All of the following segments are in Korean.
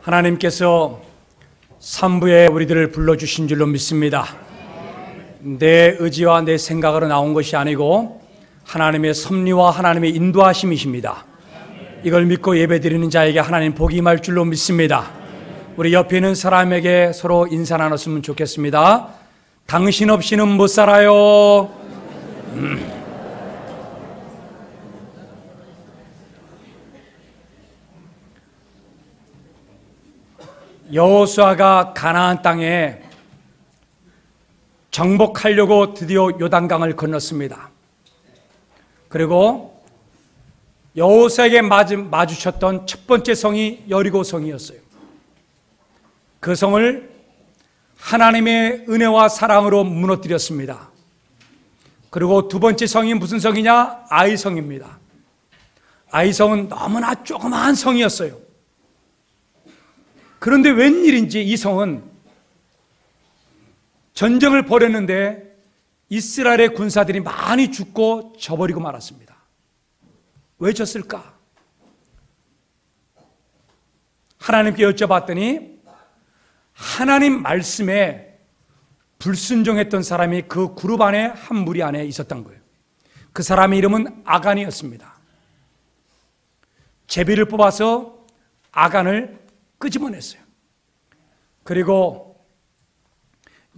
하나님께서 3부에 우리들을 불러주신 줄로 믿습니다. 내 의지와 내 생각으로 나온 것이 아니고 하나님의 섭리와 하나님의 인도하심이십니다. 이걸 믿고 예배드리는 자에게 하나님 복이 임할 줄로 믿습니다. 우리 옆에 있는 사람에게 서로 인사 나눴으면 좋겠습니다. 당신 없이는 못 살아요. 여호수아가 가나안 땅에 정복하려고 드디어 요단강을 건넜습니다. 그리고 여호수아에게 마주쳤던 첫 번째 성이 여리고 성이었어요. 그 성을 하나님의 은혜와 사랑으로 무너뜨렸습니다. 그리고 두 번째 성이 무슨 성이냐? 아이성입니다. 아이성은 너무나 조그마한 성이었어요. 그런데 웬일인지 이 성은 전쟁을 벌였는데 이스라엘의 군사들이 많이 죽고 져버리고 말았습니다. 왜 졌을까? 하나님께 여쭤봤더니 하나님 말씀에 불순종했던 사람이 그 그룹 안에 한 무리 안에 있었던 거예요. 그 사람의 이름은 아간이었습니다. 제비를 뽑아서 아간을 끄집어냈어요. 그리고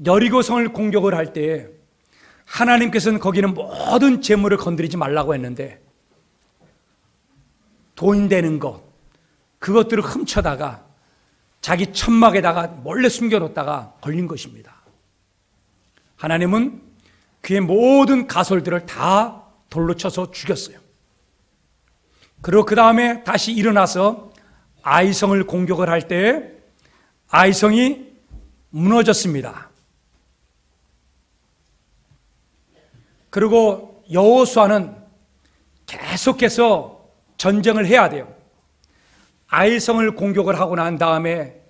여리고성을 공격을 할 때 하나님께서는 거기는 모든 재물을 건드리지 말라고 했는데 돈 되는 것, 그것들을 훔쳐다가 자기 천막에다가 몰래 숨겨놓다가 걸린 것입니다. 하나님은 그의 모든 가솔들을 다 돌로 쳐서 죽였어요. 그리고 그 다음에 다시 일어나서 아이성을 공격을 할 때 아이성이 무너졌습니다. 그리고 여호수아는 계속해서 전쟁을 해야 돼요. 아이성을 공격을 하고 난 다음에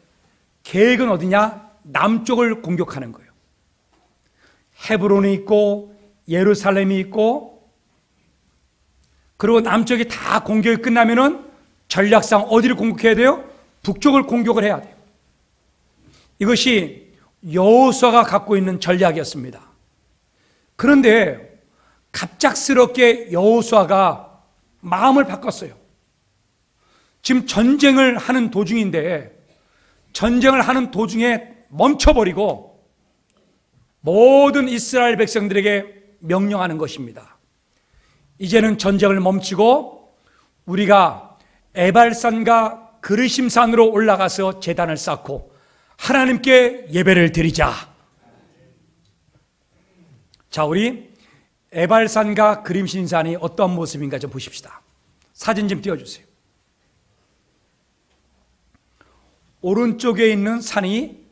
계획은 어디냐? 남쪽을 공격하는 거예요. 헤브론이 있고 예루살렘이 있고, 그리고 남쪽이 다 공격이 끝나면은 전략상 어디를 공격해야 돼요? 북쪽을 공격을 해야 돼요. 이것이 여호수아가 갖고 있는 전략이었습니다. 그런데 갑작스럽게 여호수아가 마음을 바꿨어요. 지금 전쟁을 하는 도중인데 전쟁을 하는 도중에 멈춰버리고 모든 이스라엘 백성들에게 명령하는 것입니다. 이제는 전쟁을 멈추고 우리가 에발산과 그르심산으로 올라가서 제단을 쌓고 하나님께 예배를 드리자. 자, 우리 에발산과 그르심산이 어떤 모습인가 좀 보십시다. 사진 좀 띄워주세요. 오른쪽에 있는 산이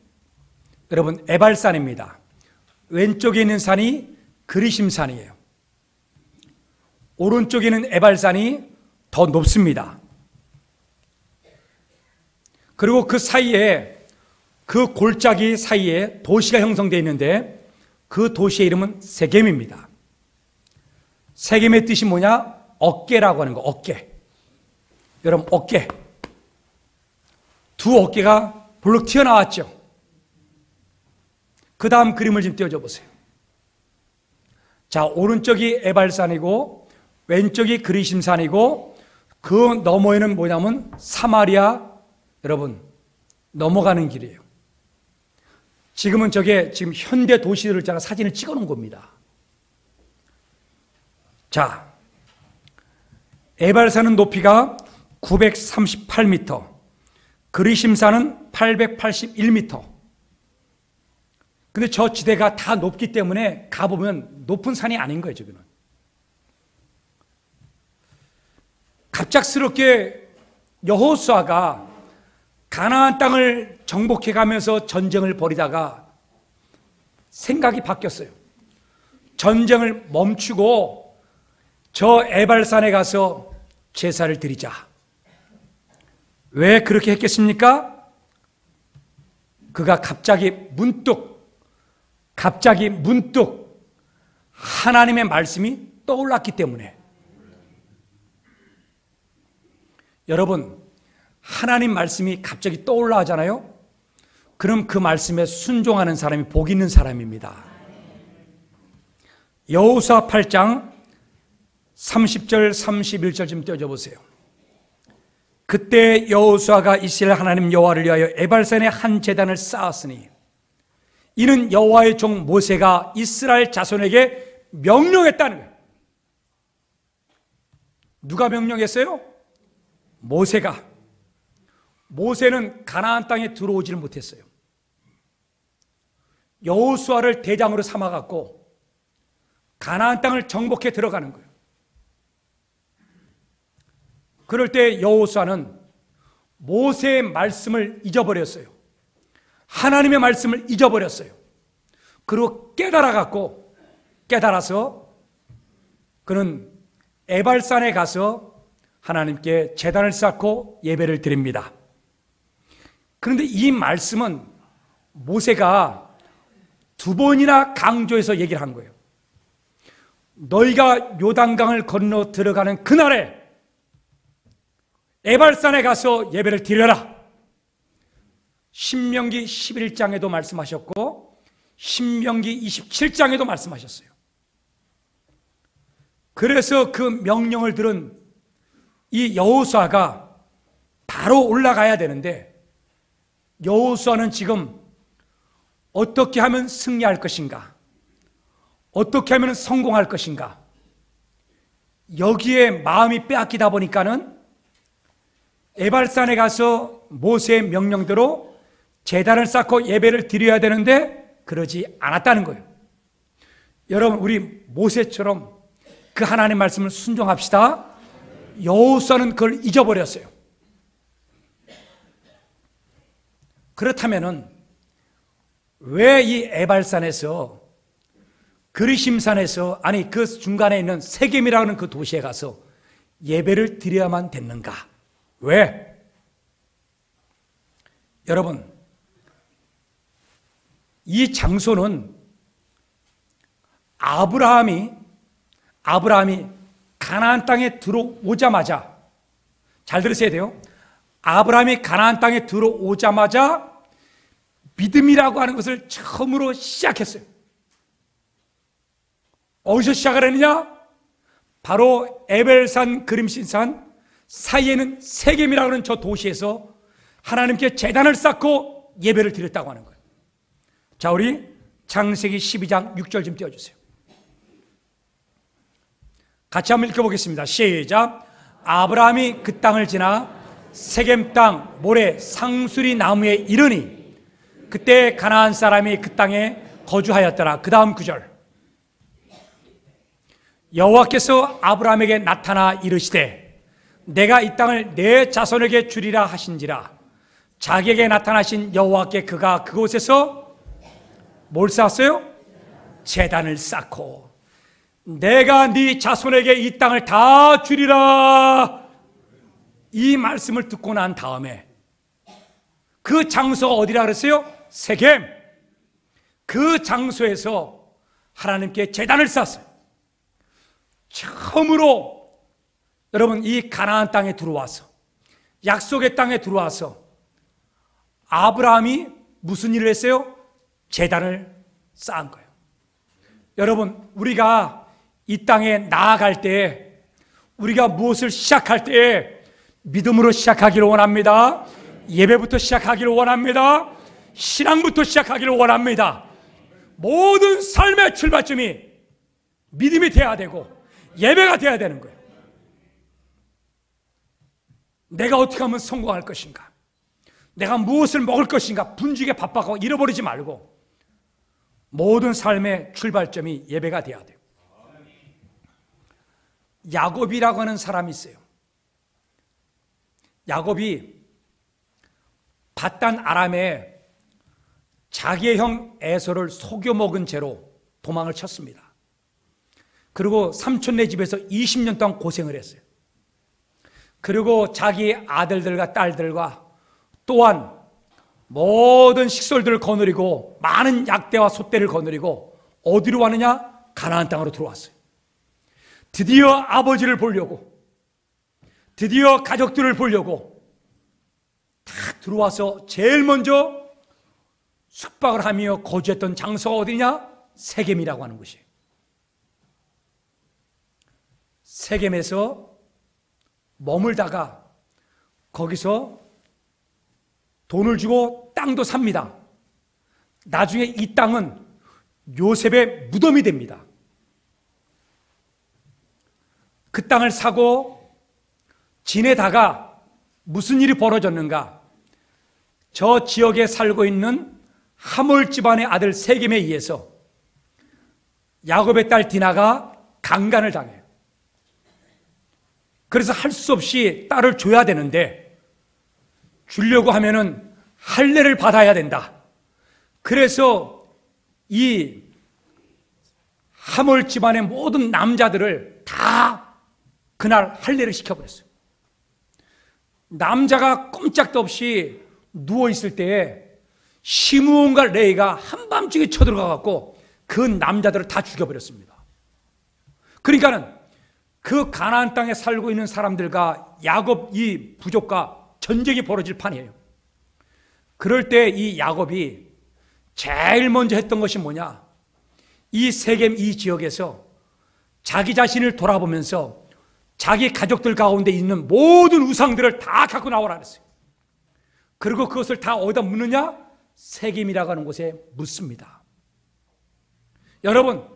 여러분 에발산입니다. 왼쪽에 있는 산이 그르심산이에요. 오른쪽에 있는 에발산이 더 높습니다. 그리고 그 사이에, 그 골짜기 사이에 도시가 형성되어 있는데 그 도시의 이름은 세겜입니다. 세겜의 뜻이 뭐냐? 어깨라고 하는 거, 어깨. 여러분, 어깨. 두 어깨가 볼록 튀어나왔죠. 그 다음 그림을 좀 띄워줘 보세요. 자, 오른쪽이 에발산이고 왼쪽이 그리심산이고 그 너머에는 뭐냐면 사마리아, 여러분, 넘어가는 길이에요. 지금은 저게 지금 현대 도시들을 제가 사진을 찍어 놓은 겁니다. 자, 에발산은 높이가 938m, 그리심산은 881m. 근데 저 지대가 다 높기 때문에 가보면 높은 산이 아닌 거예요, 저기는. 갑작스럽게 여호수아가 가나안 땅을 정복해 가면서 전쟁을 벌이다가 생각이 바뀌었어요. 전쟁을 멈추고 저 에발산에 가서 제사를 드리자. 왜 그렇게 했겠습니까? 그가 갑자기 문득 하나님의 말씀이 떠올랐기 때문에. 여러분, 하나님 말씀이 갑자기 떠올라 하잖아요. 그럼 그 말씀에 순종하는 사람이 복 있는 사람입니다. 여호수아 8장 30절 31절 좀 떼어줘 보세요. 그때 여호수아가 이스라엘 하나님 여호와를 위하여 에발산에 한 제단을 쌓았으니 이는 여호와의 종 모세가 이스라엘 자손에게 명령했다는 거예요. 누가 명령했어요? 모세가. 모세는 가나안 땅에 들어오지를 못했어요. 여호수아를 대장으로 삼아갖고 가나안 땅을 정복해 들어가는 거예요. 그럴 때 여호수아는 모세의 말씀을 잊어버렸어요. 하나님의 말씀을 잊어버렸어요. 그리고 깨달아서 그는 에발산에 가서 하나님께 제단을 쌓고 예배를 드립니다. 그런데 이 말씀은 모세가 2번이나 강조해서 얘기를 한 거예요. 너희가 요단강을 건너 들어가는 그날에 에발산에 가서 예배를 드려라. 신명기 11장에도 말씀하셨고 신명기 27장에도 말씀하셨어요. 그래서 그 명령을 들은 이 여호수아가 바로 올라가야 되는데 여호수아는 지금 어떻게 하면 승리할 것인가? 어떻게 하면 성공할 것인가? 여기에 마음이 빼앗기다 보니까는 에발산에 가서 모세의 명령대로 제단을 쌓고 예배를 드려야 되는데 그러지 않았다는 거예요. 여러분, 우리 모세처럼 그 하나님의 말씀을 순종합시다. 여호수아는 그걸 잊어버렸어요. 그렇다면은 왜 이 에발산에서 그리심산에서 아니 그 중간에 있는 세겜이라는 그 도시에 가서 예배를 드려야만 됐는가? 왜? 여러분, 이 장소는 아브라함이 가나안 땅에 들어오자마자, 잘 들으셔야 돼요. 아브라함이 가나안 땅에 들어오자마자 믿음이라고 하는 것을 처음으로 시작했어요. 어디서 시작을 했느냐? 바로 에벨산 그림신산 사이에는 세겜이라고 하는 저 도시에서 하나님께 제단을 쌓고 예배를 드렸다고 하는 거예요. 자, 우리 창세기 12장 6절 좀 띄워주세요. 같이 한번 읽어보겠습니다. 시작. 아브라함이 그 땅을 지나 세겜 땅 모래 상수리 나무에 이르니 그때 가나안 사람이 그 땅에 거주하였더라. 그 다음 구절. 여호와께서 아브라함에게 나타나 이르시되 내가 이 땅을 내 자손에게 주리라 하신지라. 자기에게 나타나신 여호와께 그가 그곳에서 뭘 쌓았어요? 제단을 쌓고 내가 네 자손에게 이 땅을 다 주리라. 이 말씀을 듣고 난 다음에 그 장소가 어디라 그랬어요? 세겜. 그 장소에서 하나님께 제단을 쌓았어요. 처음으로 여러분 이 가나안 땅에 들어와서 약속의 땅에 들어와서 아브라함이 무슨 일을 했어요? 제단을 쌓은 거예요. 여러분, 우리가 이 땅에 나아갈 때 우리가 무엇을 시작할 때 믿음으로 시작하기를 원합니다. 예배부터 시작하기를 원합니다. 신앙부터 시작하기를 원합니다. 모든 삶의 출발점이 믿음이 돼야 되고 예배가 돼야 되는 거예요. 내가 어떻게 하면 성공할 것인가? 내가 무엇을 먹을 것인가? 분주하게 바빠고 잃어버리지 말고 모든 삶의 출발점이 예배가 돼야 돼요. 야곱이라고 하는 사람이 있어요. 야곱이 밧단 아람에 자기의 형 에서를 속여 먹은 죄로 도망을 쳤습니다. 그리고 삼촌네 집에서 20년 동안 고생을 했어요. 그리고 자기 아들들과 딸들과 또한 모든 식솔들을 거느리고 많은 약대와 솥대를 거느리고 어디로 왔느냐? 가나안 땅으로 들어왔어요. 드디어 아버지를 보려고, 드디어 가족들을 보려고 들어와서 제일 먼저 숙박을 하며 거주했던 장소가 어디냐? 세겜이라고 하는 곳이에요. 세겜에서 머물다가 거기서 돈을 주고 땅도 삽니다. 나중에 이 땅은 요셉의 무덤이 됩니다. 그 땅을 사고 지내다가 무슨 일이 벌어졌는가? 저 지역에 살고 있는 하몰 집안의 아들 세겜에 의해서 야곱의 딸 디나가 강간을 당해요. 그래서 할 수 없이 딸을 줘야 되는데 주려고 하면은 할례를 받아야 된다. 그래서 이 하몰 집안의 모든 남자들을 다 그날 할례를 시켜버렸어요. 남자가 꼼짝도 없이 누워있을 때에 시므온과 레이가 한밤중에 쳐들어가갖고 그 남자들을 다 죽여버렸습니다. 그러니까는 그 가나안 땅에 살고 있는 사람들과 야곱 이 부족과 전쟁이 벌어질 판이에요. 그럴 때 이 야곱이 제일 먼저 했던 것이 뭐냐? 이 세겜 이 지역에서 자기 자신을 돌아보면서 자기 가족들 가운데 있는 모든 우상들을 다 갖고 나오라 그랬어요. 그리고 그것을 다 어디다 묻느냐? 세겜이라고 하는 곳에 묻습니다. 여러분,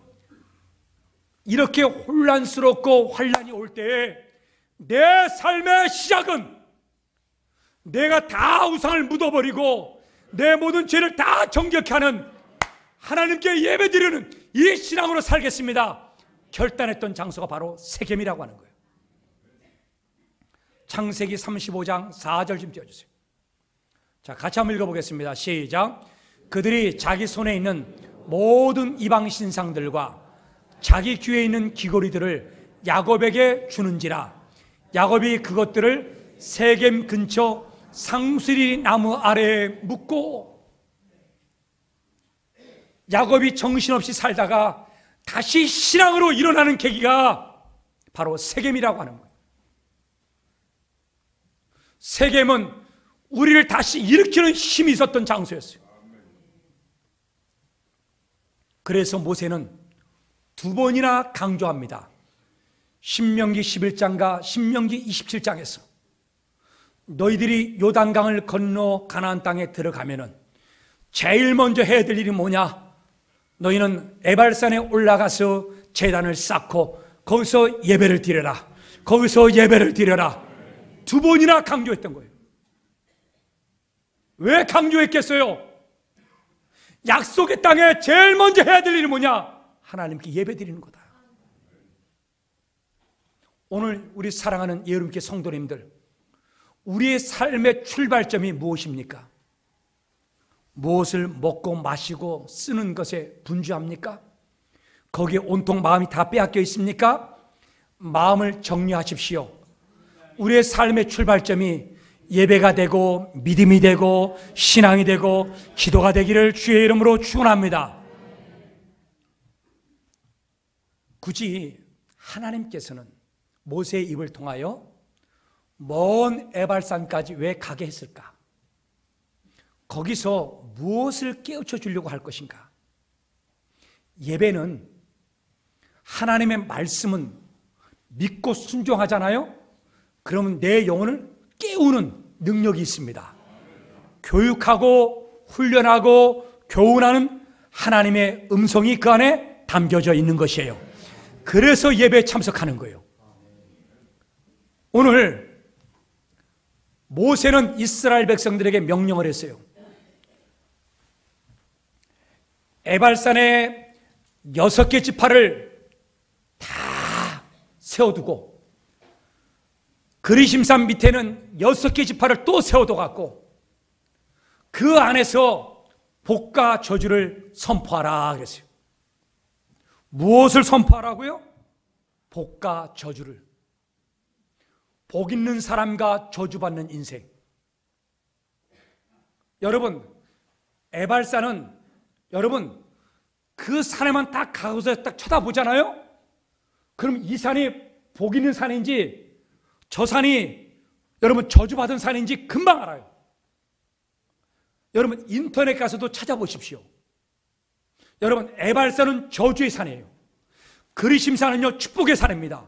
이렇게 혼란스럽고 환란이 올 때에 내 삶의 시작은 내가 다 우상을 묻어버리고 내 모든 죄를 다 정결케 하는 하나님께 예배드리는 이 신앙으로 살겠습니다. 결단했던 장소가 바로 세겜이라고 하는 거예요. 창세기 35장 4절 좀 띄워주세요. 자, 같이 한번 읽어보겠습니다. 시작. 그들이 자기 손에 있는 모든 이방 신상들과 자기 귀에 있는 귀고리들을 야곱에게 주는지라. 야곱이 그것들을 세겜 근처 상수리 나무 아래에 묻고, 야곱이 정신없이 살다가 다시 신앙으로 일어나는 계기가 바로 세겜이라고 하는 거예요. 세겜은 우리를 다시 일으키는 힘이 있었던 장소였어요. 그래서 모세는 두 번이나 강조합니다. 신명기 11장과 신명기 27장에서 너희들이 요단강을 건너 가나안 땅에 들어가면은 제일 먼저 해야 될 일이 뭐냐? 너희는 에발산에 올라가서 제단을 쌓고 거기서 예배를 드려라. 거기서 예배를 드려라. 두 번이나 강조했던 거예요. 왜 강조했겠어요? 약속의 땅에 제일 먼저 해야 될 일이 뭐냐? 하나님께 예배 드리는 거다. 오늘 우리 사랑하는 예루님께 성도님들, 우리의 삶의 출발점이 무엇입니까? 무엇을 먹고 마시고 쓰는 것에 분주합니까? 거기에 온통 마음이 다 빼앗겨 있습니까? 마음을 정리하십시오. 우리의 삶의 출발점이 예배가 되고 믿음이 되고 신앙이 되고 기도가 되기를 주의 이름으로 축원합니다. 굳이 하나님께서는 모세의 입을 통하여 먼 에발산까지 왜 가게 했을까? 거기서 무엇을 깨우쳐 주려고 할 것인가? 예배는, 하나님의 말씀은 믿고 순종하잖아요? 그러면 내 영혼을 깨우는 능력이 있습니다. 교육하고 훈련하고 교훈하는 하나님의 음성이 그 안에 담겨져 있는 것이에요. 그래서 예배에 참석하는 거예요. 오늘 모세는 이스라엘 백성들에게 명령을 했어요. 에발산에 6개 지파를 다 세워두고 그리심산 밑에는 6개 지파를 또 세워둬갖고 그 안에서 복과 저주를 선포하라 그랬어요. 무엇을 선포하라고요? 복과 저주를. 복 있는 사람과 저주받는 인생. 여러분, 에발산은 여러분 그 산에만 딱 가서 딱 쳐다보잖아요? 그럼 이 산이 복 있는 산인지 저 산이 여러분 저주받은 산인지 금방 알아요. 여러분 인터넷 가서도 찾아보십시오. 여러분 에발산은 저주의 산이에요. 그리심산은요 축복의 산입니다.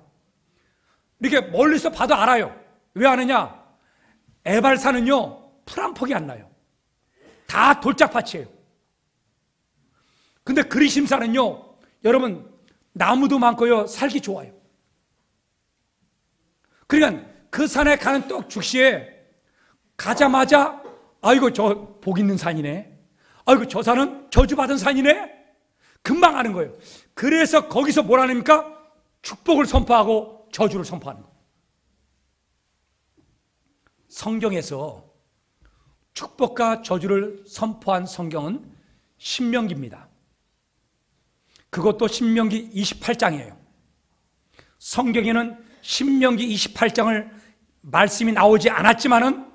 이렇게 멀리서 봐도 알아요. 왜 아느냐? 에발산은요 풀 한 폭이 안 나요. 다 돌짝밭이에요. 근데 그리심산은요 여러분 나무도 많고요 살기 좋아요. 그러니까 그 산에 가는 떡 즉시에 가자마자 아이고 저 복 있는 산이네, 아이고 저 산은 저주받은 산이네, 금방 아는 거예요. 그래서 거기서 뭘 하십니까? 축복을 선포하고 저주를 선포하는 거예요. 성경에서 축복과 저주를 선포한 성경은 신명기입니다. 그것도 신명기 28장이에요. 성경에는 신명기 28장을 말씀이 나오지 않았지만은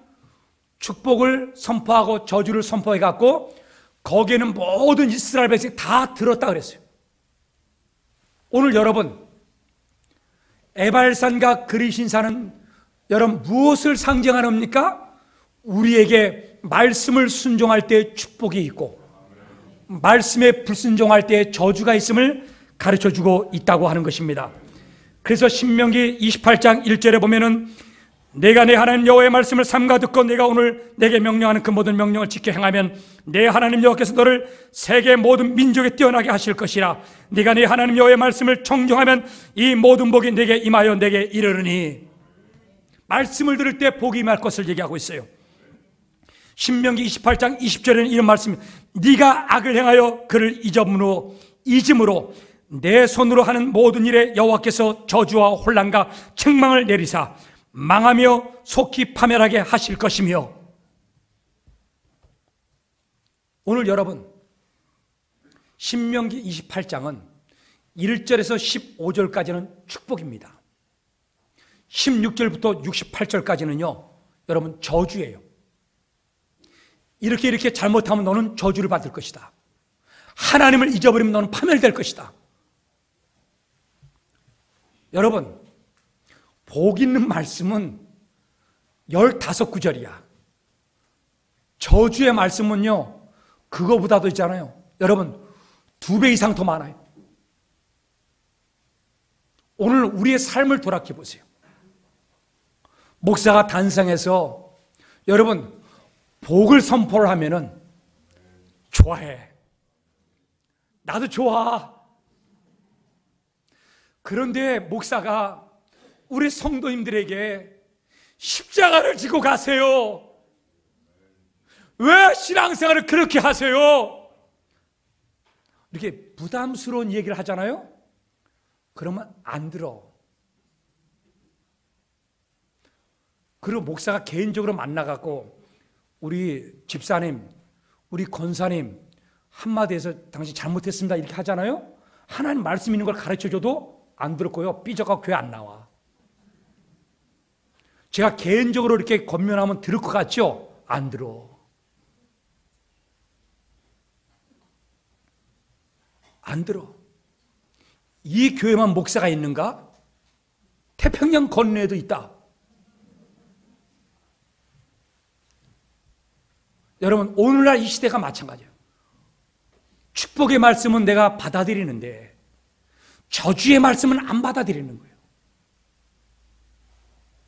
축복을 선포하고 저주를 선포해 갖고 거기에는 모든 이스라엘 백성이 다 들었다 그랬어요. 오늘 여러분 에발산과 그리신산은 여러분 무엇을 상징하는입니까? 우리에게 말씀을 순종할 때 축복이 있고 말씀에 불순종할 때 저주가 있음을 가르쳐주고 있다고 하는 것입니다. 그래서 신명기 28장 1절에 보면은 내가 내 하나님 여호와의 말씀을 삼가 듣고 내가 오늘 내게 명령하는 그 모든 명령을 지켜 행하면 내 하나님 여호와께서 너를 세계 모든 민족에 뛰어나게 하실 것이라. 네가 내 하나님 여호와의 말씀을 청종하면 이 모든 복이 내게 임하여 내게 이르르니. 말씀을 들을 때 복이 임할 것을 얘기하고 있어요. 신명기 28장 20절에는 이런 말씀이 네가 악을 행하여 그를 잊음으로 내 손으로 하는 모든 일에 여호와께서 저주와 혼란과 책망을 내리사 망하며 속히 파멸하게 하실 것이며. 오늘 여러분 신명기 28장은 1절에서 15절까지는 축복입니다. 16절부터 68절까지는요 여러분 저주예요. 이렇게 잘못하면 너는 저주를 받을 것이다. 하나님을 잊어버리면 너는 파멸될 것이다. 여러분 복 있는 말씀은 15구절이야. 저주의 말씀은요 그거보다도 있잖아요 여러분 2배 이상 더 많아요. 오늘 우리의 삶을 돌아켜 보세요. 목사가 단상에서 여러분 복을 선포를 하면은 좋아해. 나도 좋아. 그런데 목사가 우리 성도님들에게 십자가를 지고 가세요. 왜 신앙생활을 그렇게 하세요? 이렇게 부담스러운 얘기를 하잖아요. 그러면 안 들어. 그리고 목사가 개인적으로 만나갖고 우리 집사님, 우리 권사님 한마디에서 당신 잘못했습니다 이렇게 하잖아요. 하나님 말씀 있는 걸 가르쳐줘도 안 들었고요 삐져가 교회 안 나와. 제가 개인적으로 이렇게 권면하면 들을 것 같죠? 안 들어. 안 들어. 이 교회만 목사가 있는가? 태평양 건너에도 있다. 여러분 오늘날 이 시대가 마찬가지예요. 축복의 말씀은 내가 받아들이는데 저주의 말씀은 안 받아들이는 거예요.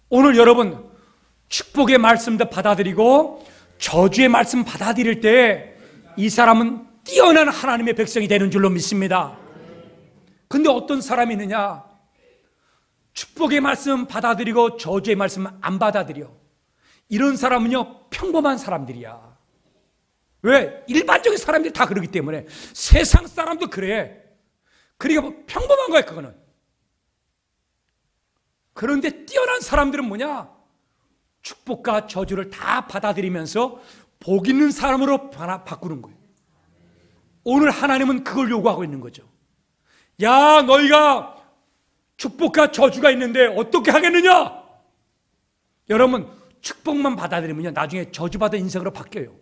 오늘 여러분 축복의 말씀도 받아들이고 저주의 말씀 받아들일 때 이 사람은 뛰어난 하나님의 백성이 되는 줄로 믿습니다. 근데 어떤 사람이 있느냐? 축복의 말씀 받아들이고 저주의 말씀 안 받아들여. 이런 사람은요 평범한 사람들이야. 왜? 일반적인 사람들이 다 그러기 때문에. 세상 사람도 그래. 그러니까 뭐 평범한 거야 그거는. 그런데 뛰어난 사람들은 뭐냐? 축복과 저주를 다 받아들이면서 복 있는 사람으로 바꾸는 거예요. 오늘 하나님은 그걸 요구하고 있는 거죠. 야 너희가 축복과 저주가 있는데 어떻게 하겠느냐? 여러분 축복만 받아들이면요 나중에 저주받은 인생으로 바뀌어요.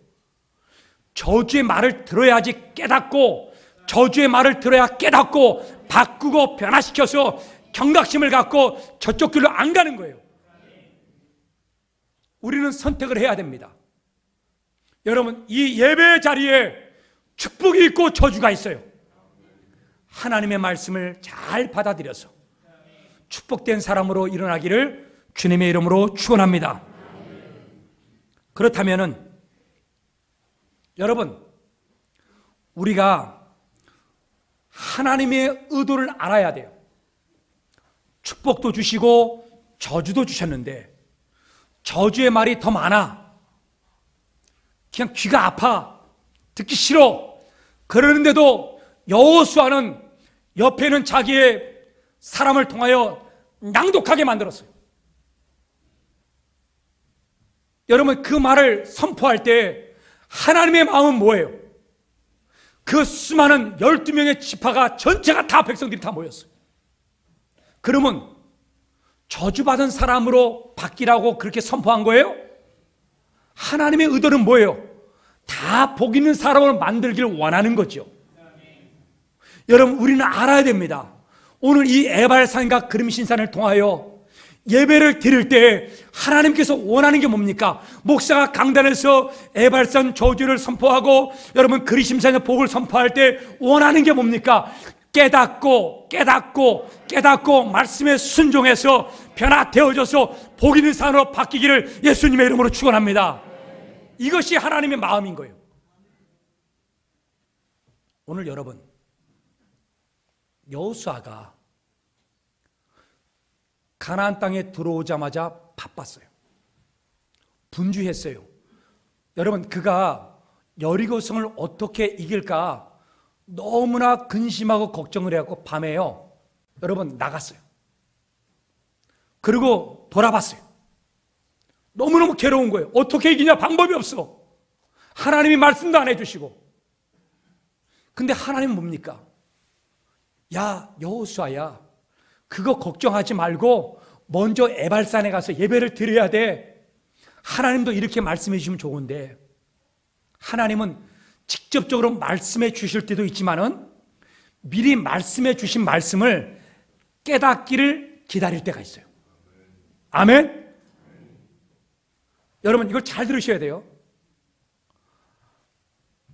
저주의 말을 들어야지 깨닫고 저주의 말을 들어야 깨닫고 바꾸고 변화시켜서 경각심을 갖고 저쪽 길로 안 가는 거예요. 우리는 선택을 해야 됩니다. 여러분, 이 예배 자리에 축복이 있고 저주가 있어요. 하나님의 말씀을 잘 받아들여서 축복된 사람으로 일어나기를 주님의 이름으로 축원합니다. 그렇다면은 여러분, 우리가 하나님의 의도를 알아야 돼요. 축복도 주시고 저주도 주셨는데 저주의 말이 더 많아. 그냥 귀가 아파. 듣기 싫어. 그러는데도 여호수아는 옆에는 자기의 사람을 통하여 낭독하게 만들었어요. 여러분, 그 말을 선포할 때 하나님의 마음은 뭐예요? 그 수많은 12명의 지파가 전체가 다 백성들이 다 모였어요. 그러면 저주받은 사람으로 바뀌라고 그렇게 선포한 거예요? 하나님의 의도는 뭐예요? 다 복 있는 사람을 만들기를 원하는 거죠. 여러분, 우리는 알아야 됩니다. 오늘 이 에발산과 그림신산을 통하여 예배를 드릴 때 하나님께서 원하는 게 뭡니까? 목사가 강단에서 에발산 저주를 선포하고 여러분 그리심산의 복을 선포할 때 원하는 게 뭡니까? 깨닫고 말씀에 순종해서 변화되어져서 복 있는 사람으로 바뀌기를 예수님의 이름으로 축원합니다. 이것이 하나님의 마음인 거예요. 오늘 여러분, 여호수아가 가나안 땅에 들어오자마자 바빴어요. 분주했어요. 여러분, 그가 여리고성을 어떻게 이길까 너무나 근심하고 걱정을 해갖고 밤에요, 여러분, 나갔어요. 그리고 돌아봤어요. 너무너무 괴로운 거예요. 어떻게 이기냐? 방법이 없어. 하나님이 말씀도 안 해주시고. 근데 하나님은 뭡니까? 야, 여호수아야, 그거 걱정하지 말고 먼저 에발산에 가서 예배를 드려야 돼. 하나님도 이렇게 말씀해 주시면 좋은데, 하나님은 직접적으로 말씀해 주실 때도 있지만은 미리 말씀해 주신 말씀을 깨닫기를 기다릴 때가 있어요. 아멘? 여러분, 이걸 잘 들으셔야 돼요.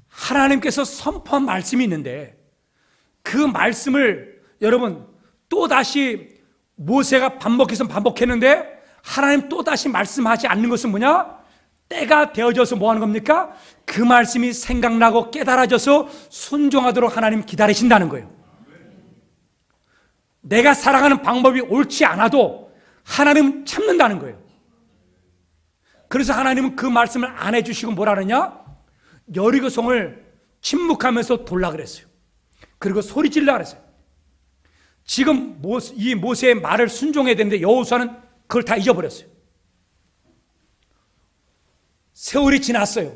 하나님께서 선포한 말씀이 있는데 그 말씀을 여러분 또다시 모세가 반복했는데 하나님 또다시 말씀하지 않는 것은 뭐냐? 때가 되어져서 뭐 하는 겁니까? 그 말씀이 생각나고 깨달아져서 순종하도록 하나님 기다리신다는 거예요. 내가 살아가는 방법이 옳지 않아도 하나님은 참는다는 거예요. 그래서 하나님은 그 말씀을 안 해주시고 뭐라 그러냐? 여리고성을 침묵하면서 돌라 그랬어요. 그리고 소리 질러 그랬어요. 지금 이 모세의 말을 순종해야 되는데 여호수아는 그걸 다 잊어버렸어요. 세월이 지났어요.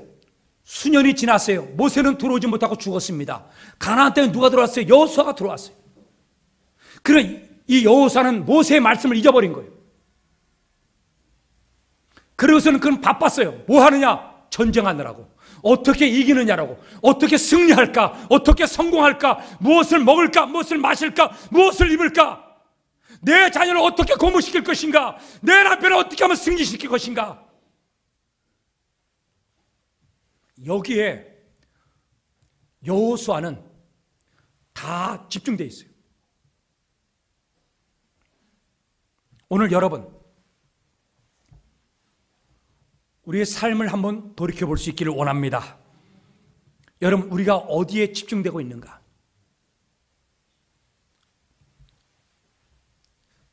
수년이 지났어요. 모세는 들어오지 못하고 죽었습니다. 가나안 땅에 누가 들어왔어요? 여호수아가 들어왔어요. 그래, 이 여호수아는 모세의 말씀을 잊어버린 거예요. 그러고서는 그는 바빴어요. 뭐 하느냐? 전쟁하느라고. 어떻게 이기느냐라고. 어떻게 승리할까? 어떻게 성공할까? 무엇을 먹을까? 무엇을 마실까? 무엇을 입을까? 내 자녀를 어떻게 고무시킬 것인가? 내 남편을 어떻게 하면 승리시킬 것인가? 여기에 여호수아는 다 집중되어 있어요. 오늘 여러분, 우리의 삶을 한번 돌이켜볼 수 있기를 원합니다. 여러분, 우리가 어디에 집중되고 있는가?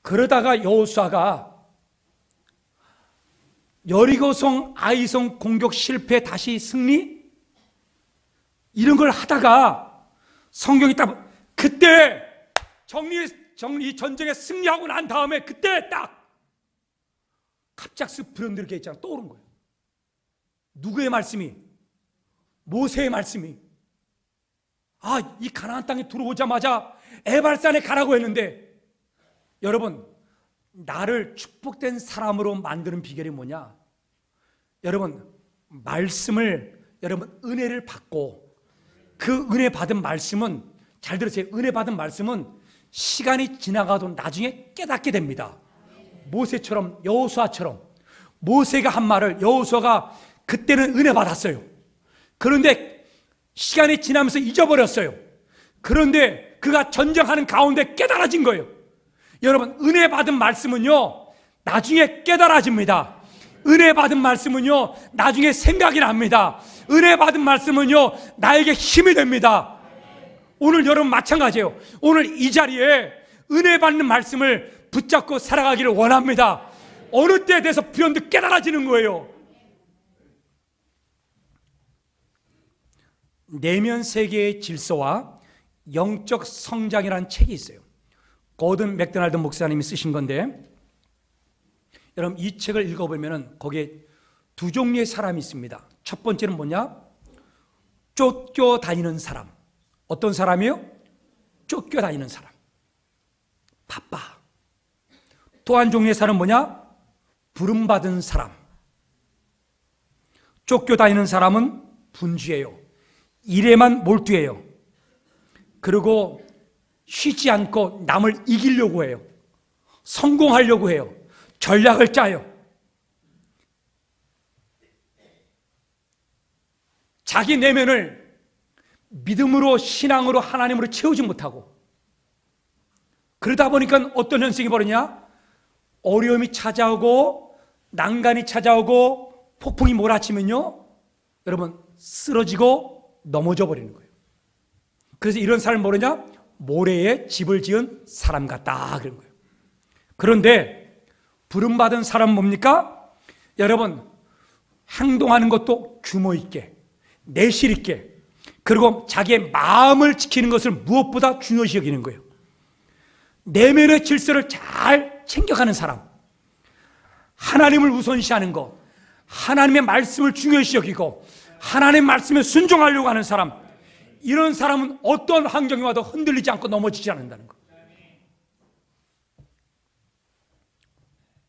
그러다가 여호수아가 여리고성, 아이성 공격 실패 다시 승리? 이런 걸 하다가 성경이 딱 그때 정리 전쟁에 승리하고 난 다음에 그때 딱 갑자기 쓱 불현들게 있잖아. 떠오른 거예요. 누구의 말씀이? 모세의 말씀이. 아, 이 가나안 땅에 들어오자마자 에발산에 가라고 했는데, 여러분, 나를 축복된 사람으로 만드는 비결이 뭐냐? 여러분, 말씀을, 여러분, 은혜를 받고 그 은혜 받은 말씀은, 잘 들으세요. 은혜 받은 말씀은 시간이 지나가도 나중에 깨닫게 됩니다. 모세처럼, 여호수아처럼 모세가 한 말을 여호수아가 그때는 은혜 받았어요. 그런데 시간이 지나면서 잊어버렸어요. 그런데 그가 전쟁하는 가운데 깨달아진 거예요. 여러분, 은혜 받은 말씀은요, 나중에 깨달아집니다. 은혜 받은 말씀은요, 나중에 생각이 납니다. 은혜 받은 말씀은요, 나에게 힘이 됩니다. 오늘 여러분 마찬가지예요. 오늘 이 자리에 은혜 받는 말씀을 붙잡고 살아가기를 원합니다. 어느 때에 대해서 불현듯 깨달아지는 거예요. 내면 세계의 질서와 영적 성장이라는 책이 있어요. 고든 맥도날드 목사님이 쓰신 건데, 여러분 이 책을 읽어보면 거기에 두 종류의 사람이 있습니다. 첫 번째는 뭐냐? 쫓겨다니는 사람. 어떤 사람이요? 쫓겨다니는 사람. 바빠. 또 한 종류의 사람은 뭐냐? 부름받은 사람. 쫓겨다니는 사람은 분주해요. 일에만 몰두해요. 그리고 쉬지 않고 남을 이기려고 해요. 성공하려고 해요. 전략을 짜요. 자기 내면을 믿음으로, 신앙으로, 하나님으로 채우지 못하고, 그러다 보니까 어떤 현상이 벌어지냐? 어려움이 찾아오고 난간이 찾아오고 폭풍이 몰아치면요, 여러분 쓰러지고 넘어져 버리는 거예요. 그래서 이런 사람을 뭐냐? 모래에 집을 지은 사람 같다 그런 거예요. 그런데 부름받은 사람은 뭡니까? 여러분, 행동하는 것도 규모 있게, 내실 있게, 그리고 자기의 마음을 지키는 것을 무엇보다 중요시 여기는 거예요. 내면의 질서를 잘 챙겨가는 사람, 하나님을 우선시하는 것, 하나님의 말씀을 중요시 여기고 하나님의 말씀에 순종하려고 하는 사람, 이런 사람은 어떤 환경이 와도 흔들리지 않고 넘어지지 않는다는 것.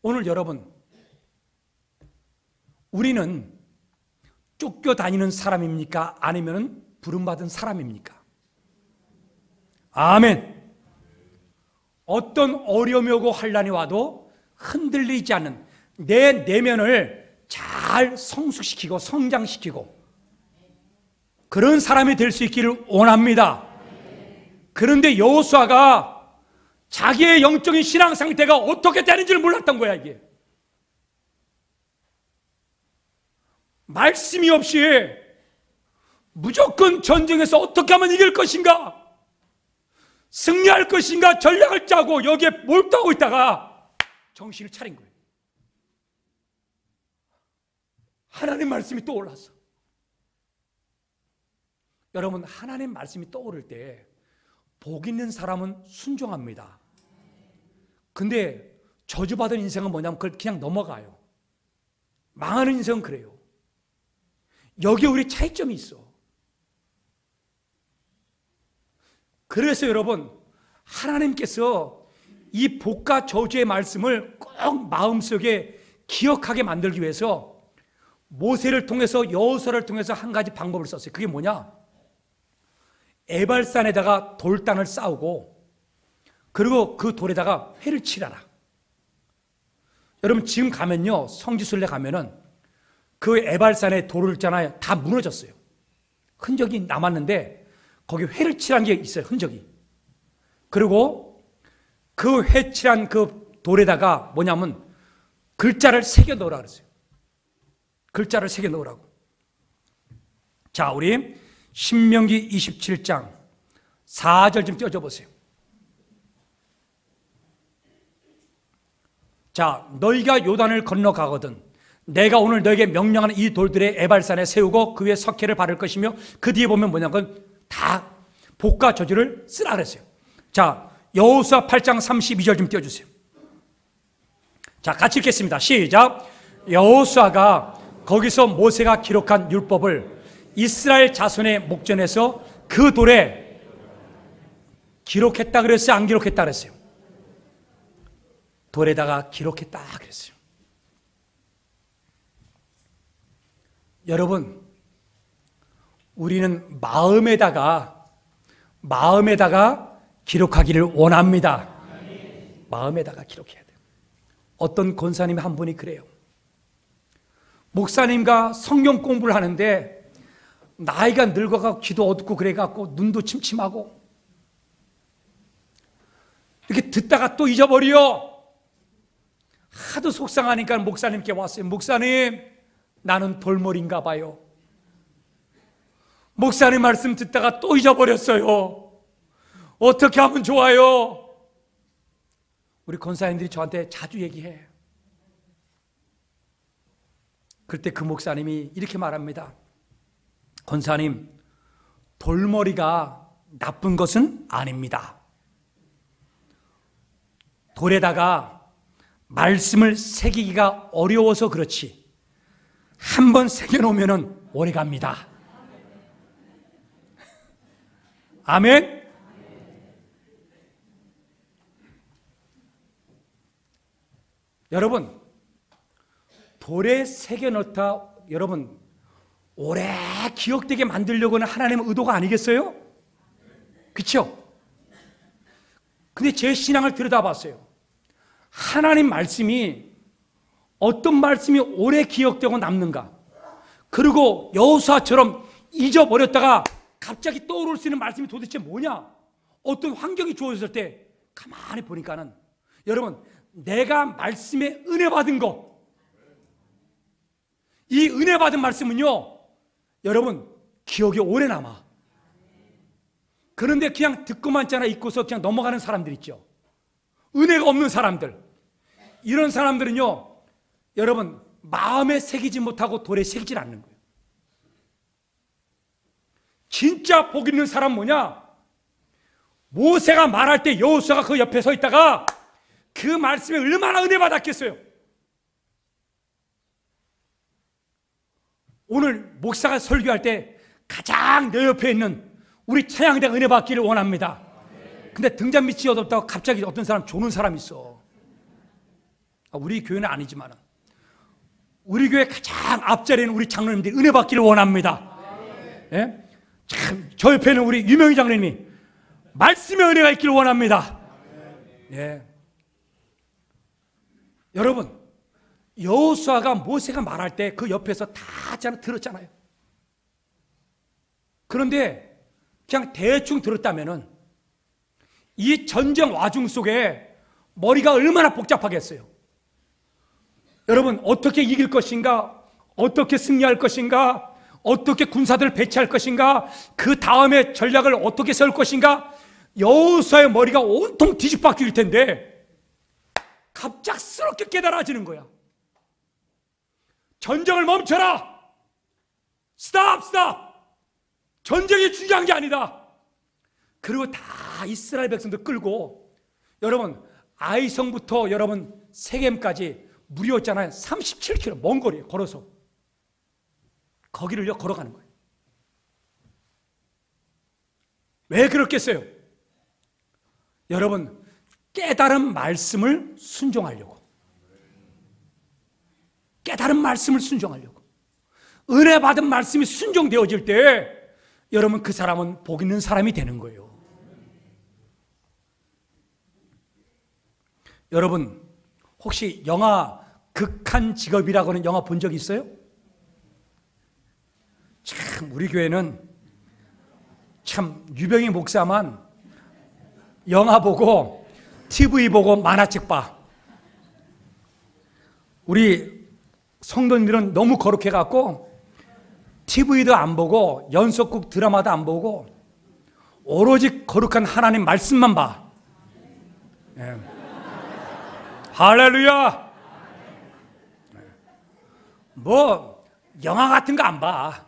오늘 여러분, 우리는 쫓겨다니는 사람입니까? 아니면 부름받은 사람입니까? 아멘. 어떤 어려움이 오고 환난이 와도 흔들리지 않는 내 내면을 잘 성숙시키고 성장시키고 그런 사람이 될 수 있기를 원합니다. 그런데 여호수아가 자기의 영적인 신앙 상태가 어떻게 되는지를 몰랐던 거야. 이게 말씀이 없이 무조건 전쟁에서 어떻게 하면 이길 것인가, 승리할 것인가 전략을 짜고 여기에 몰두하고 있다가 정신을 차린 거예요. 하나님 말씀이 떠올랐어. 여러분, 하나님 말씀이 떠오를 때 복 있는 사람은 순종합니다. 근데 저주받은 인생은 뭐냐면 그걸 그냥 넘어가요. 망하는 인생은 그래요. 여기에 우리 차이점이 있어. 그래서 여러분, 하나님께서 이 복과 저주의 말씀을 꼭 마음속에 기억하게 만들기 위해서 모세를 통해서, 여호수아를 통해서 한 가지 방법을 썼어요. 그게 뭐냐? 에발산에다가 돌단을 쌓고 그리고 그 돌에다가 회를 칠하라. 여러분, 지금 가면요, 성지순례 가면은 그 에발산에 돌을 있잖아요, 다 무너졌어요. 흔적이 남았는데 거기 회를 칠한 게 있어요, 흔적이. 그리고 그 회 칠한 그 돌에다가 뭐냐면 글자를 새겨 넣으라 그랬어요. 글자를 새겨 넣으라고. 자, 우리 신명기 27장 4절 좀 띄워줘 보세요. 자, 너희가 요단을 건너가거든 내가 오늘 너에게 명령하는 이 돌들의 에발산에 세우고 그 위에 석회를 바를 것이며, 그 뒤에 보면 뭐냐면 다 복과 저주를 쓰라 그랬어요. 자, 여호수아 8장 32절 좀 띄워주세요. 자, 같이 읽겠습니다. 시작. 여호수아가 거기서 모세가 기록한 율법을 이스라엘 자손의 목전에서 그 돌에 기록했다 그랬어요? 안 기록했다 그랬어요? 돌에다가 기록했다 그랬어요. 여러분, 우리는 마음에다가 기록하기를 원합니다. 마음에다가 기록해야 돼요. 어떤 권사님 한 분이 그래요. 목사님과 성경 공부를 하는데 나이가 늙어가고 귀도 어둡고 그래갖고 눈도 침침하고 이렇게 듣다가 또 잊어버려. 하도 속상하니까 목사님께 왔어요. 목사님, 나는 돌머리인가 봐요. 목사님 말씀 듣다가 또 잊어버렸어요. 어떻게 하면 좋아요? 우리 권사님들이 저한테 자주 얘기해. 그때 그 목사님이 이렇게 말합니다. 권사님, 돌머리가 나쁜 것은 아닙니다. 돌에다가 말씀을 새기기가 어려워서 그렇지 한번 새겨놓으면 오래 갑니다. 아멘. 여러분, 돌에 새겨놓다 여러분 오래 기억되게 만들려고 하는 하나님의 의도가 아니겠어요? 그렇죠? 근데 제 신앙을 들여다봤어요. 하나님 말씀이 어떤 말씀이 오래 기억되고 남는가? 그리고 여호수아처럼 잊어버렸다가 갑자기 떠오를 수 있는 말씀이 도대체 뭐냐? 어떤 환경이 주어졌을 때 가만히 보니까는 여러분, 내가 말씀에 은혜 받은 거, 이 은혜 받은 말씀은요 여러분 기억이 오래 남아. 그런데 그냥 듣고만 있잖아 잊고서 그냥 넘어가는 사람들 있죠. 은혜가 없는 사람들, 이런 사람들은요 여러분 마음에 새기지 못하고 돌에 새기질 않는 거예요. 진짜 복 있는 사람 뭐냐? 모세가 말할 때 여호수아가 그 옆에 서 있다가 그 말씀에 얼마나 은혜 받았겠어요. 오늘 목사가 설교할 때 가장 내 옆에 있는 우리 찬양대가 은혜 받기를 원합니다. 근데 등잔 밑이 어둡다고 갑자기 어떤 사람 조는 사람 있어. 우리 교회는 아니지만 우리 교회 가장 앞자리에 있는 우리 장로님들이 은혜 받기를 원합니다. 예? 참, 저 옆에 있는 우리 유명희 장로님이 말씀의 은혜가 있기를 원합니다. 예. 여러분, 여호수아가 모세가 말할 때 그 옆에서 다 들었잖아요. 그런데 그냥 대충 들었다면은 이 전쟁 와중 속에 머리가 얼마나 복잡하겠어요. 여러분, 어떻게 이길 것인가? 어떻게 승리할 것인가? 어떻게 군사들을 배치할 것인가? 그 다음에 전략을 어떻게 세울 것인가? 여호수아의 머리가 온통 뒤집박힐 텐데 갑작스럽게 깨달아지는 거야. 전쟁을 멈춰라! 스탑! 스탑! 전쟁이 중요한 게 아니다. 그리고 다 이스라엘 백성들 끌고 여러분 아이성부터 여러분 세겜까지 무리였잖아요. 37km 먼 거리에 걸어서 거기를요 걸어가는 거예요. 왜 그렇겠어요? 여러분 깨달은 말씀을 순종하려고, 깨달은 말씀을 순종하려고, 은혜 받은 말씀이 순종되어질 때 여러분 그 사람은 복 있는 사람이 되는 거예요. 여러분 혹시 영화 극한 직업이라고 하는 영화 본 적 있어요? 참 우리 교회는 참 유병희 목사만 영화 보고 TV 보고 만화책 봐. 우리 성도님들은 너무 거룩해갖고 TV도 안 보고 연속극 드라마도 안 보고 오로지 거룩한 하나님 말씀만 봐. 예. 할렐루야. 뭐 영화 같은 거 안 봐.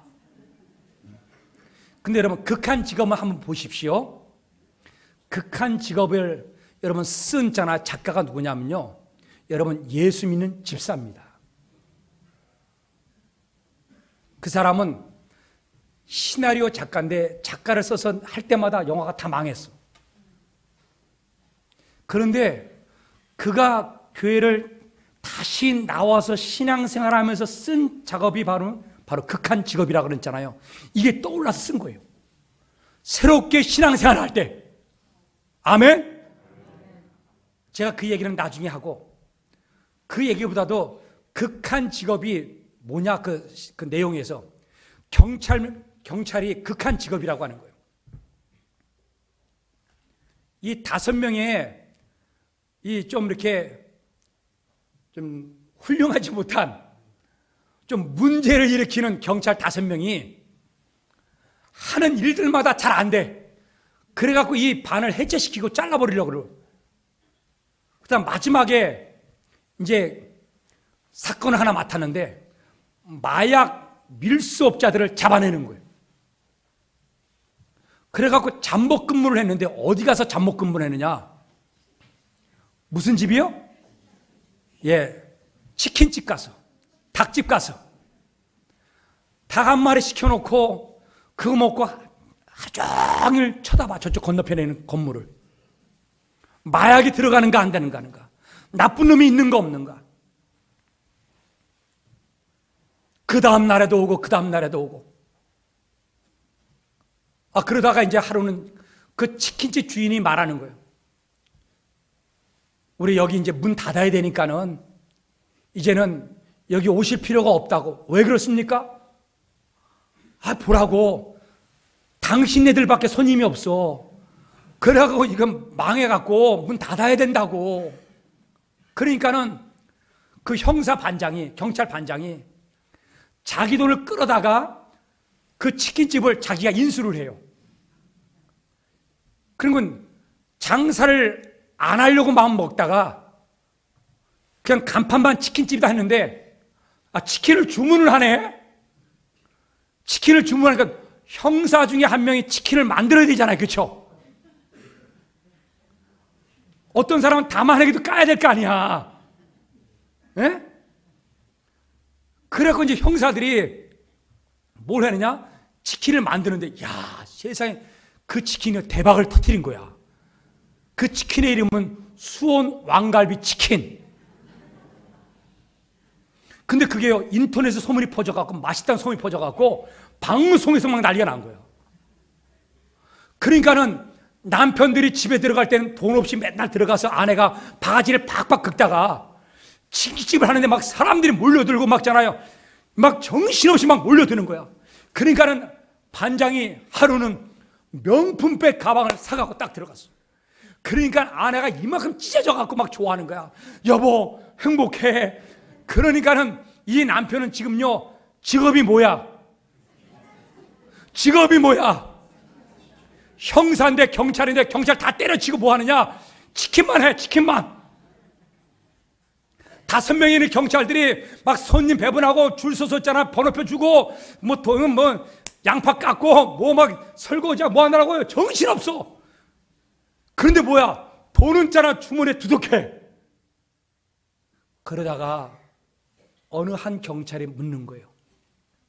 근데 여러분 극한 직업을 한번 보십시오. 극한 직업을 여러분 쓴 자나 작가가 누구냐면요 여러분 예수 믿는 집사입니다. 그 사람은 시나리오 작가인데 작가를 써서 할 때마다 영화가 다 망했어. 그런데 그가 교회를 다시 나와서 신앙생활하면서 쓴 작업이 바로 극한 직업이라고 그랬잖아요. 이게 떠올라서 쓴 거예요. 새롭게 신앙생활할 때. 아멘? 제가 그 얘기는 나중에 하고 그 얘기보다도 극한 직업이 뭐냐 그 내용에서 경찰이 극한 직업이라고 하는 거예요. 이 5명의 이 좀 이렇게 좀 훌륭하지 못한 좀 문제를 일으키는 경찰 5명이 하는 일들마다 잘 안 돼. 그래갖고 이 반을 해체시키고 잘라버리려고 그래요. 그 다음 마지막에 이제 사건을 하나 맡았는데 마약 밀수업자들을 잡아내는 거예요. 그래갖고 잠복 근무를 했는데 어디 가서 잠복 근무를 했느냐? 무슨 집이요? 예, 치킨집 가서, 닭집 가서 닭 한 마리 시켜놓고 그거 먹고 하루 종일 쳐다봐. 저쪽 건너편에 있는 건물을. 마약이 들어가는가 안 되는가, 나쁜 놈이 있는가 없는가. 그 다음 날에도 오고 그 다음 날에도 오고. 그러다가 이제 하루는 그 치킨집 주인이 말하는 거예요. 우리 여기 이제 문 닫아야 되니까는 이제는 여기 오실 필요가 없다고. 왜 그렇습니까? 보라고. 당신네들밖에 손님이 없어. 그래갖고 이건 망해갖고 문 닫아야 된다고. 그러니까는 그 형사 반장이, 경찰 반장이 자기 돈을 끌어다가 그 치킨집을 자기가 인수를 해요. 그러면 장사를 안 하려고 마음 먹다가 그냥 간판만 치킨집이다 했는데 치킨을 주문을 하네. 치킨을 주문하니까 형사 중에 한 명이 치킨을 만들어야 되잖아요. 그렇죠? 어떤 사람은 다만하게도 까야 될 거 아니야. 예? 그래서 이제 형사들이 뭘 하느냐? 치킨을 만드는데, 야, 세상에 그 치킨이 대박을 터뜨린 거야. 그 치킨의 이름은 수원 왕갈비 치킨. 근데 그게요, 인터넷에 소문이 퍼져갖고, 맛있다는 소문이 퍼져갖고, 방송에서 막 난리가 난 거예요. 그러니까는 남편들이 집에 들어갈 때는 돈 없이 맨날 들어가서 아내가 바가지를 팍팍 긁다가 치킨집을 하는데 막 사람들이 몰려들고 막잖아요. 막 정신없이 막 몰려드는 거야. 그러니까는 반장이 하루는 명품백 가방을 사갖고 딱 들어갔어. 그러니까 아내가 이만큼 찢어져갖고 막 좋아하는 거야. 여보, 행복해. 그러니까는 이 남편은 지금요, 직업이 뭐야? 직업이 뭐야? 형사인데 경찰인데 경찰 다 때려치고 뭐 하느냐? 치킨만 해, 치킨만. 5명이 있는 경찰들이 막 손님 배분하고 줄 서서 있잖아. 번호표 주고 뭐 돈은 뭐 양파 깎고 뭐 막 설거지하고 뭐 하느라고요. 정신없어. 그런데 뭐야? 돈은 있잖아. 주머니에 두둑해. 그러다가 어느 한 경찰이 묻는 거예요.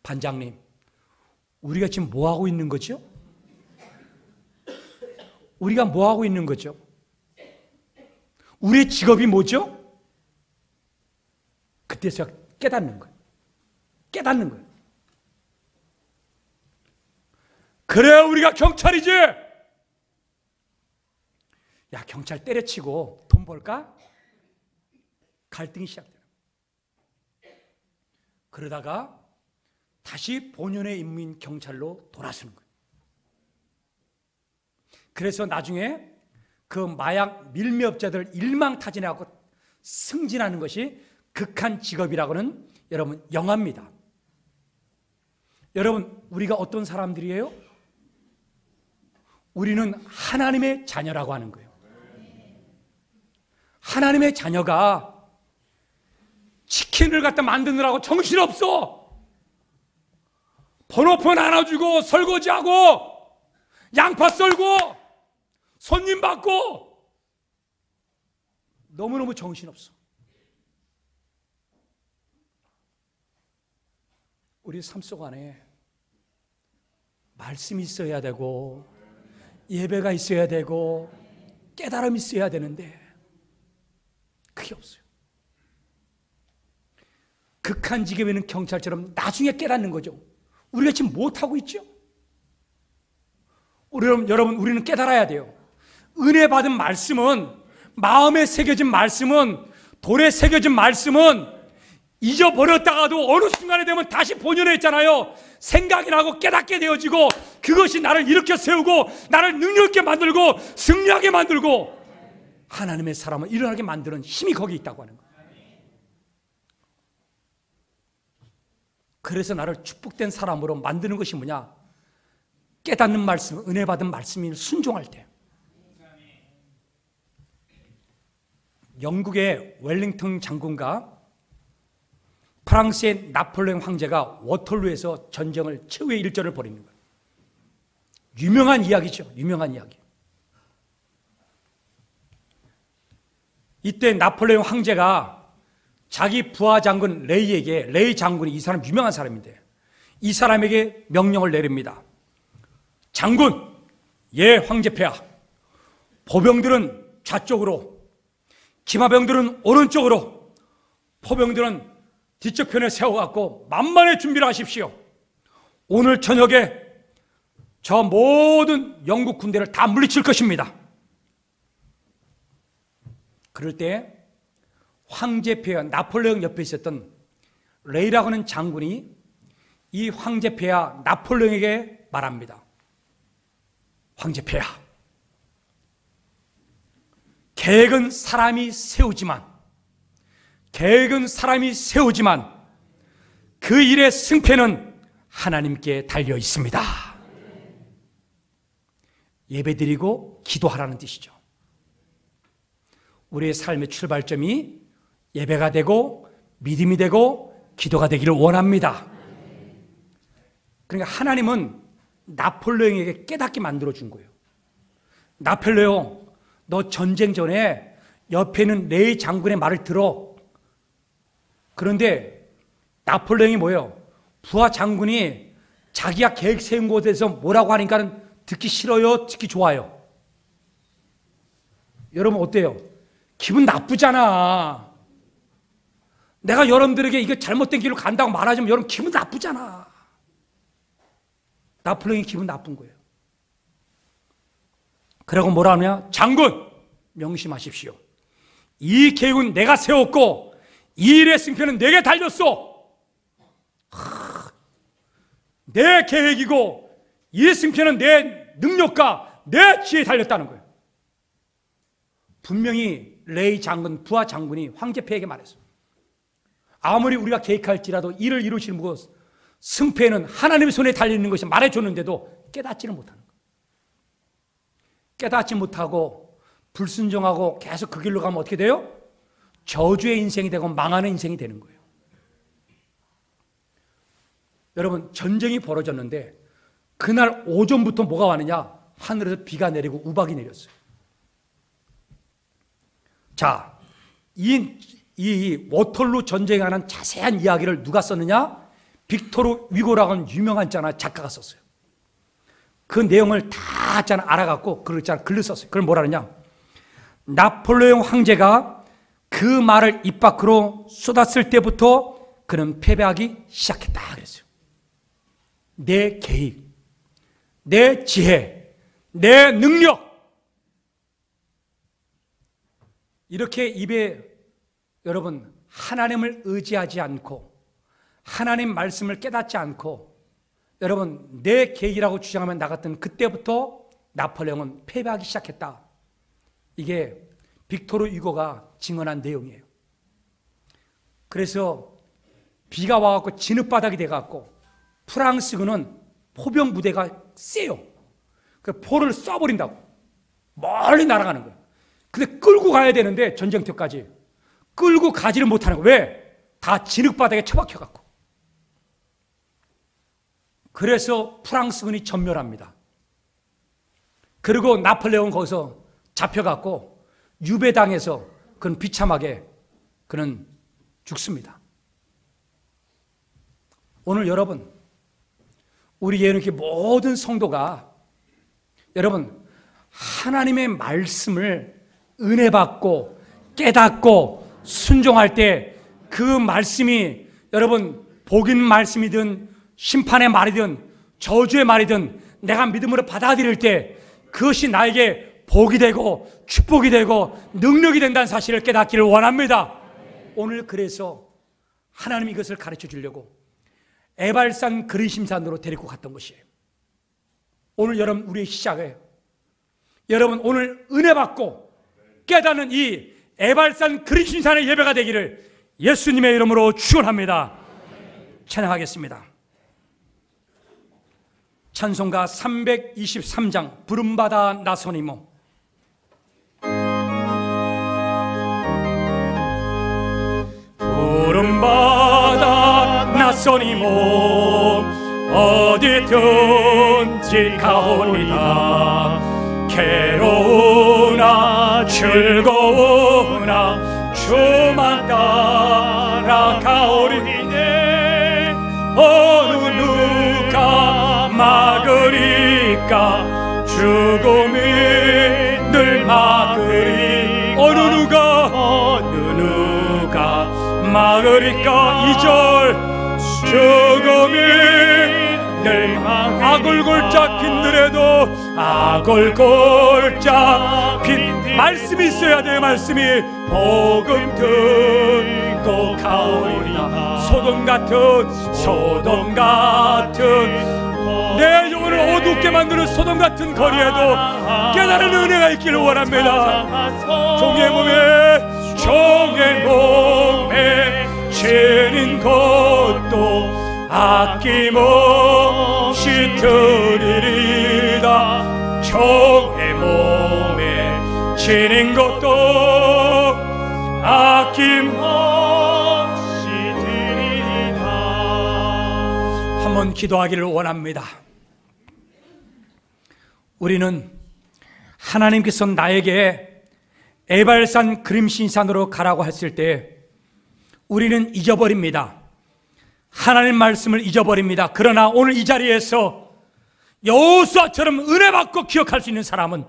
반장님, 우리가 지금 뭐 하고 있는 거죠? 우리가 뭐 하고 있는 거죠? 우리의 직업이 뭐죠? 그때서 깨닫는 거예요. 깨닫는 거예요. 그래야 우리가 경찰이지. 야, 경찰 때려치고 돈 벌까? 갈등이 시작돼요. 그러다가 다시 본연의 인민 경찰로 돌아서는 거예요. 그래서 나중에 그 마약 밀매업자들 일망타진해갖고 승진하는 것이 극한 직업이라고는 여러분 영화입니다. 여러분, 우리가 어떤 사람들이에요? 우리는 하나님의 자녀라고 하는 거예요. 하나님의 자녀가 치킨을 갖다 만드느라고 정신없어. 번호표 나눠주고 설거지하고 양파 썰고 손님 받고 너무너무 정신없어. 우리 삶 속 안에 말씀이 있어야 되고 예배가 있어야 되고 깨달음이 있어야 되는데 그게 없어요. 극한 직업에 있는 경찰처럼 나중에 깨닫는 거죠. 우리가 지금 못하고 있죠? 여러분, 우리는 깨달아야 돼요. 은혜 받은 말씀은, 마음에 새겨진 말씀은, 돌에 새겨진 말씀은 잊어버렸다가도 어느 순간에 되면 다시 본연했잖아요. 생각이 나고 깨닫게 되어지고 그것이 나를 일으켜 세우고 나를 능력있게 만들고 승리하게 만들고 하나님의 사람을 일어나게 만드는 힘이 거기 있다고 하는 거예요. 그래서 나를 축복된 사람으로 만드는 것이 뭐냐? 깨닫는 말씀, 은혜 받은 말씀이 순종할 때. 영국의 웰링턴 장군과 프랑스의 나폴레옹 황제가 워털루에서 전쟁을 최후의 일전을 벌이는 거예요. 유명한 이야기죠. 유명한 이야기. 이때 나폴레옹 황제가 자기 부하 장군 레이에게, 레이 장군이, 이 사람 유명한 사람인데, 이 사람에게 명령을 내립니다. 장군, 예 황제폐하, 보병들은 좌쪽으로, 기마병들은 오른쪽으로, 포병들은 뒤쪽 편에 세워갖고 만만의 준비를 하십시오. 오늘 저녁에 저 모든 영국 군대를 다 물리칠 것입니다. 그럴 때 황제폐하, 나폴레옹 옆에 있었던 레이라고 하는 장군이 이 황제폐하 나폴레옹에게 말합니다. 황제폐하, 계획은 사람이 세우지만 그 일의 승패는 하나님께 달려 있습니다. 예배드리고 기도하라는 뜻이죠. 우리의 삶의 출발점이 예배가 되고 믿음이 되고 기도가 되기를 원합니다. 그러니까 하나님은 나폴레옹에게 깨닫게 만들어준 거예요. 나폴레옹, 너 전쟁 전에 옆에 있는 레이 장군의 말을 들어. 그런데 나폴레옹이 뭐예요? 부하 장군이 자기가 계획 세운 곳에서 뭐라고 하니까는 듣기 싫어요? 듣기 좋아요? 여러분 어때요? 기분 나쁘잖아. 내가 여러분들에게 이거 잘못된 길로 간다고 말하자면 여러분 기분 나쁘잖아. 나폴레옹이 기분 나쁜 거예요. 그러고 뭐라 하냐? 장군, 명심하십시오. 이 계획은 내가 세웠고 이 일의 승패는 내게 달렸어. 내 계획이고 이 승패는 내 능력과 내 지혜에 달렸다는 거예요. 분명히 레이 장군, 부하 장군이 황제폐에게 말했어요. 아무리 우리가 계획할지라도 일을 이루시는 것, 승패는 하나님의 손에 달려있는 것이 말해줬는데도 깨닫지는 못하는 거예요. 깨닫지 못하고 불순종하고 계속 그 길로 가면 어떻게 돼요? 저주의 인생이 되고 망하는 인생이 되는 거예요. 여러분, 전쟁이 벌어졌는데 그날 오전부터 뭐가 왔느냐? 하늘에서 비가 내리고 우박이 내렸어요. 자, 이 워털루 전쟁에 관한 자세한 이야기를 누가 썼느냐? 빅토르 위고라고 하는 유명한 작가가 썼어요. 그 내용을 다 알아갖고 글을 썼어요. 그걸 뭐라 하느냐? 나폴레옹 황제가 그 말을 입 밖으로 쏟았을 때부터 그는 패배하기 시작했다 그랬어요. 내 계획, 내 지혜, 내 능력, 이렇게 입에 여러분 하나님을 의지하지 않고 하나님 말씀을 깨닫지 않고 여러분 내 계획이라고 주장하며 나갔던 그때부터 나폴레옹은 패배하기 시작했다. 이게 빅토르 유고가 증언한 내용이에요. 그래서 비가 와갖고 진흙바닥이 돼갖고 프랑스군은 포병 부대가 세요. 그 포를 쏴버린다고 멀리 날아가는 거예요. 근데 끌고 가야 되는데 전쟁터까지 끌고 가지를 못하는 거예요. 왜? 다 진흙바닥에 처박혀갖고. 그래서 프랑스군이 전멸합니다. 그리고 나폴레옹은 거기서 잡혀갖고 유배당해서 그는 비참하게 그는 죽습니다. 오늘 여러분, 우리 예언교회 모든 성도가 여러분 하나님의 말씀을 은혜 받고 깨닫고 순종할 때 그 말씀이 여러분 복인 말씀이든 심판의 말이든 저주의 말이든 내가 믿음으로 받아들일 때 그것이 나에게 복이 되고 축복이 되고 능력이 된다는 사실을 깨닫기를 원합니다. 오늘 그래서 하나님이 이것을 가르쳐 주려고 에발산 그리심산으로 데리고 갔던 것이에요. 오늘 여러분, 우리의 시작이에요. 여러분, 오늘 은혜 받고 깨닫는 이 에발산 그리심산의 예배가 되기를 예수님의 이름으로 축원합니다. 찬양하겠습니다. 찬송가 323장 부름받아 나서니모. 부름받아 나서니모 어디든지 가오리다. 괴로우나 즐거우나 주만 따라가오리네. 어느 누가 막으리까 죽음이 늘 막으리. 어느 누가 막으리까. 2절 죽음이 늘 악을 골짝 빈들에도 악을 골짝 빈 말씀이 있어야 돼요. 말씀이 복음 듣고 가오리다. 소돔 같은 내 영혼을 어둡게 만드는 소돔 같은 거리에도 깨달은 은혜가 있기를 원합니다. 종의 몸에 지닌 것도 아낌없이 드리리다. 종의 몸에 지닌 것도 아낌없이 드리리다. 한번 기도하기를 원합니다. 우리는 하나님께서 나에게 에발산 그림신산으로 가라고 했을 때 우리는 잊어버립니다. 하나님 말씀을 잊어버립니다. 그러나 오늘 이 자리에서 여호수아처럼 은혜 받고 기억할 수 있는 사람은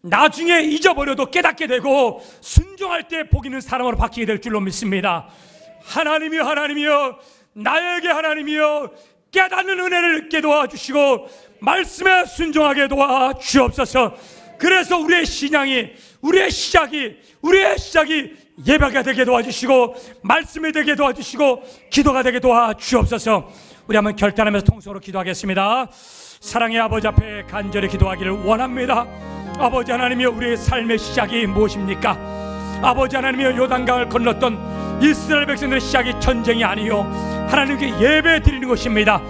나중에 잊어버려도 깨닫게 되고 순종할 때 복 있는 사람으로 바뀌게 될 줄로 믿습니다. 하나님이여 나에게 하나님이여 깨닫는 은혜를 얻게 도와주시고 말씀에 순종하게 도와주옵소서. 그래서 우리의 신앙이 우리의 시작이 예배가 되게 도와주시고 말씀이 되게 도와주시고 기도가 되게 도와주옵소서. 우리 한번 결단하면서 통성으로 기도하겠습니다. 사랑의 아버지 앞에 간절히 기도하기를 원합니다. 아버지 하나님이여, 우리의 삶의 시작이 무엇입니까? 아버지 하나님이여, 요단강을 건넜던 이스라엘 백성들의 시작이 전쟁이 아니요 하나님께 예배 드리는 것입니다.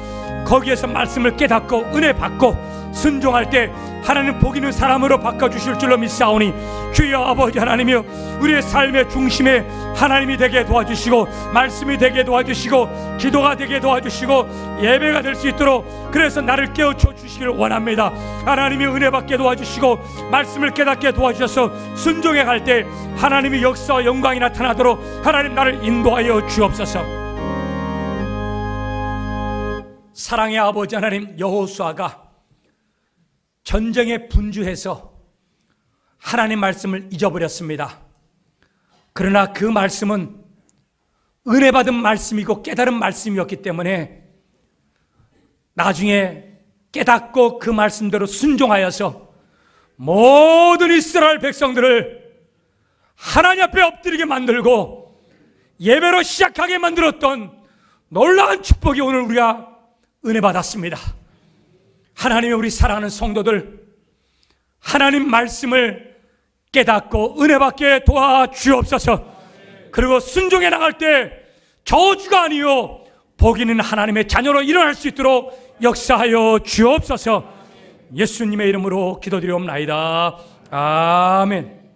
거기에서 말씀을 깨닫고 은혜 받고 순종할 때 하나님 복 있는 사람으로 바꿔주실 줄로 믿사오니 주여 아버지 하나님이여, 우리의 삶의 중심에 하나님이 되게 도와주시고 말씀이 되게 도와주시고 기도가 되게 도와주시고 예배가 될 수 있도록 그래서 나를 깨우쳐 주시기를 원합니다. 하나님이 은혜 받게 도와주시고 말씀을 깨닫게 도와주셔서 순종해 갈 때 하나님의 역사와 영광이 나타나도록 하나님 나를 인도하여 주옵소서. 사랑의 아버지 하나님, 여호수아가 전쟁에 분주해서 하나님 말씀을 잊어버렸습니다. 그러나 그 말씀은 은혜 받은 말씀이고 깨달은 말씀이었기 때문에 나중에 깨닫고 그 말씀대로 순종하여서 모든 이스라엘 백성들을 하나님 앞에 엎드리게 만들고 예배로 시작하게 만들었던 놀라운 축복이 오늘 우리가 은혜 받았습니다. 하나님의 우리 사랑하는 성도들, 하나님 말씀을 깨닫고 은혜 받게 도와주옵소서. 그리고 순종해 나갈 때 저주가 아니요 복 있는 하나님의 자녀로 일어날 수 있도록 역사하여 주옵소서. 예수님의 이름으로 기도드리옵나이다. 아멘.